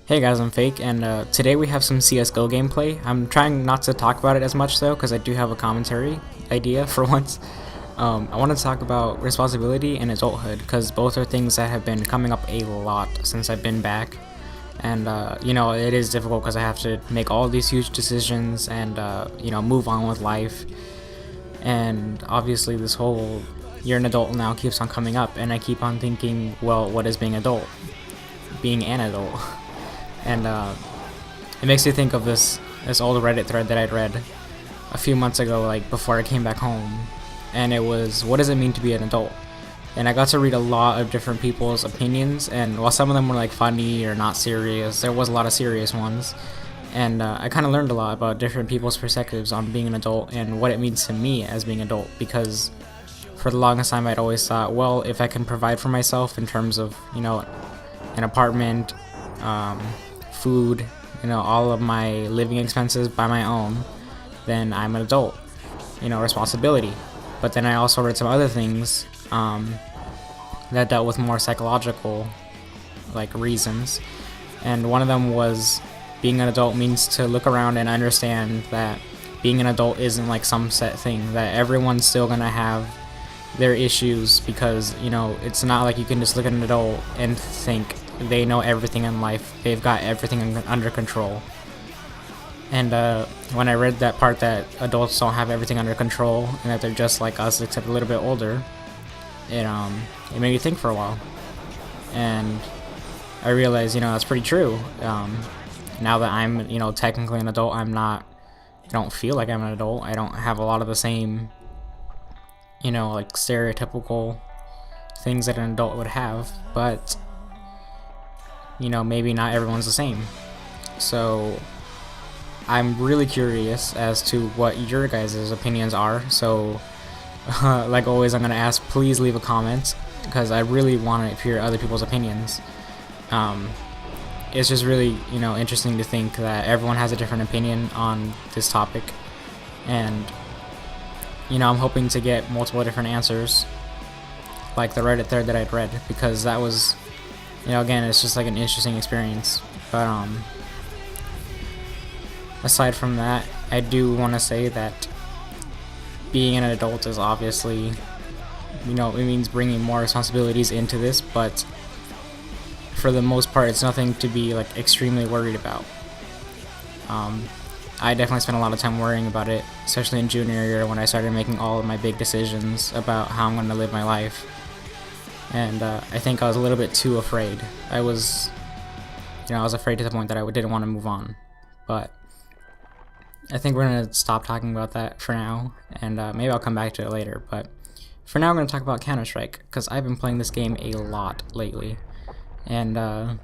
Hey guys, I'm Fake, and today we have some CSGO gameplay. I'm trying not to talk about it as much though, because I do have a commentary idea for once. I want to talk about responsibility and adulthood, because both are things that have been coming up a lot since I've been back. And, it is difficult because I have to make all these huge decisions and, move on with life. And obviously this whole you're an adult now keeps on coming up, and I keep on thinking, well, what is being adult? Being an adult. And it makes me think of this old Reddit thread that I'd read a few months ago, like before I came back home, and it was, what does it mean to be an adult? And I got to read a lot of different people's opinions, and while some of them were like funny or not serious, there was a lot of serious ones, and I kind of learned a lot about different people's perspectives on being an adult and what it means to me as being an adult, because for the longest time I'd always thought, well, if I can provide for myself in terms of, an apartment, food, all of my living expenses by my own, then I'm an adult, responsibility. But then I also read some other things that dealt with more psychological reasons, and one of them was being an adult means to look around and understand that being an adult isn't like some set thing, that everyone's still gonna have their issues, because it's not like you can just look at an adult and think they know everything in life, they've got everything under control. And when I read that part that adults don't have everything under control and that they're just like us except a little bit older, it made me think for a while, and I realized that's pretty true. Now that I'm technically an adult, I don't feel like I'm an adult. I don't have a lot of the same stereotypical things that an adult would have, but maybe not everyone's the same. So I'm really curious as to what your guys' opinions are. So like always, I'm gonna ask, please leave a comment, because I really want to hear other people's opinions. It's just really interesting to think that everyone has a different opinion on this topic, and I'm hoping to get multiple different answers, like the Reddit thread that I'd read, because that was, again, it's just like an interesting experience. But aside from that, I do want to say that being an adult is obviously, it means bringing more responsibilities into this, but for the most part, it's nothing to be extremely worried about. I definitely spent a lot of time worrying about it, especially in junior year when I started making all of my big decisions about how I'm going to live my life. And I think I was a little bit too afraid. I was afraid to the point that I didn't want to move on. But I think we're going to stop talking about that for now, and maybe I'll come back to it later. But for now, I'm going to talk about Counter-Strike, because I've been playing this game a lot lately. And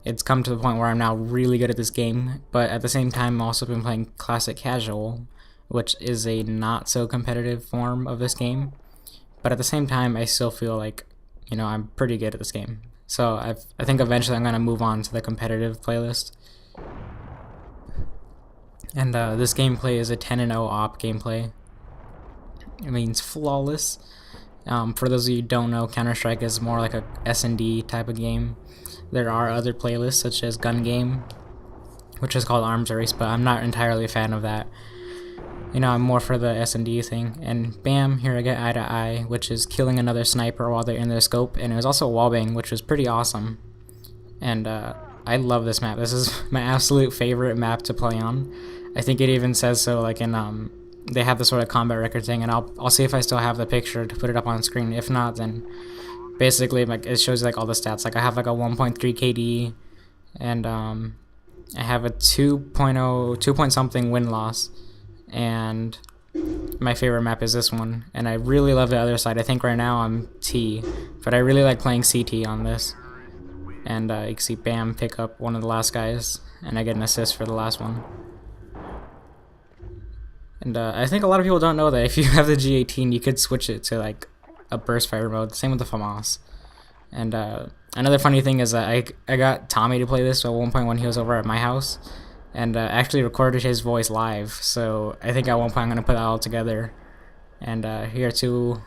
it's come to the point where I'm now really good at this game, but at the same time I've also been playing Classic Casual, which is a not so competitive form of this game, but at the same time I still feel like, I'm pretty good at this game. So I think eventually I'm going to move on to the competitive playlist. And this gameplay is a 10-0 AWP gameplay. It means flawless. For those of you who don't know, Counter-Strike is more like a S&D type of game. There are other playlists such as Gun Game, which is called Arms Race, but I'm not entirely a fan of that. I'm more for the S&D thing. And bam, here I get Eye to Eye, which is killing another sniper while they're in their scope, and it was also wallbang, which was pretty awesome. And I love this map. This is my absolute favorite map to play on. I think it even says so in they have the sort of combat record thing, and I'll see if I still have the picture to put it up on screen. If not, then basically it shows you all the stats. I have a 1.3 KD, and I have a 2 point something win loss, and my favorite map is this one, and I really love the other side. I think right now I'm T, but I really like playing CT on this. And you can see bam, pick up one of the last guys, and I get an assist for the last one. And I think a lot of people don't know that if you have the G18, you could switch it to a burst fire mode. Same with the FAMAS. And another funny thing is that I got Tommy to play this at one point when he was over at my house, and actually recorded his voice live. So I think at one point I'm gonna put that all together. And here are two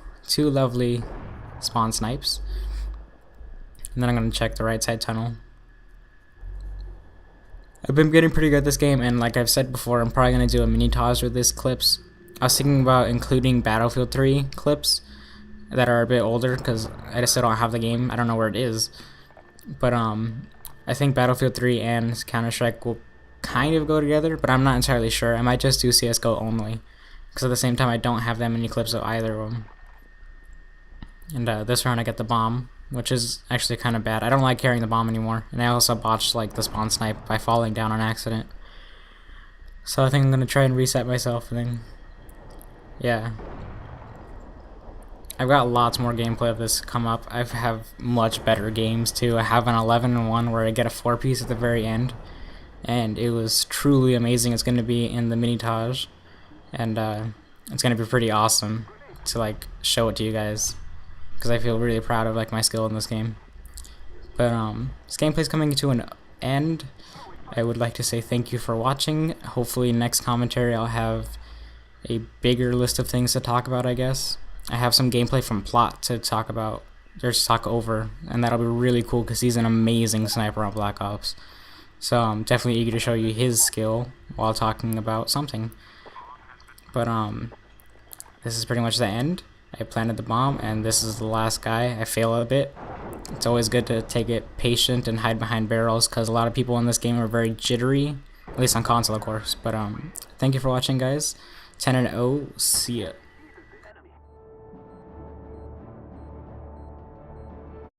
lovely spawn snipes. And then I'm gonna check the right side tunnel. I've been getting pretty good at this game, and like I've said before, I'm probably gonna do a mini Taj with this clips. I was thinking about including Battlefield 3 clips that are a bit older because I just still don't have the game. I don't know where it is, but I think Battlefield 3 and Counter-Strike will kind of go together, but I'm not entirely sure. I might just do CS:GO only because at the same time I don't have that many clips of either of them. And this round I get the bomb, which is actually kind of bad. I don't like carrying the bomb anymore, and I also botched like the spawn snipe by falling down on accident. So I think I'm gonna try and reset myself, and then yeah. I've got lots more gameplay of this come up. I have much better games too. I have an 11-1 where I get a 4-piece at the very end, and it was truly amazing. It's going to be in the mini Taj, and it's going to be pretty awesome to like show it to you guys because I feel really proud of like my skill in this game. But this gameplay's coming to an end. I would like to say thank you for watching. Hopefully next commentary I'll have a bigger list of things to talk about, I guess. I have some gameplay from Plot to talk about, or to talk over, and that'll be really cool because he's an amazing sniper on Black Ops. So I'm definitely eager to show you his skill while talking about something. But this is pretty much the end. I planted the bomb, and this is the last guy. I fail a bit. It's always good to take it patient and hide behind barrels because a lot of people in this game are very jittery, at least on console, of course. But thank you for watching, guys. 10-0. See ya.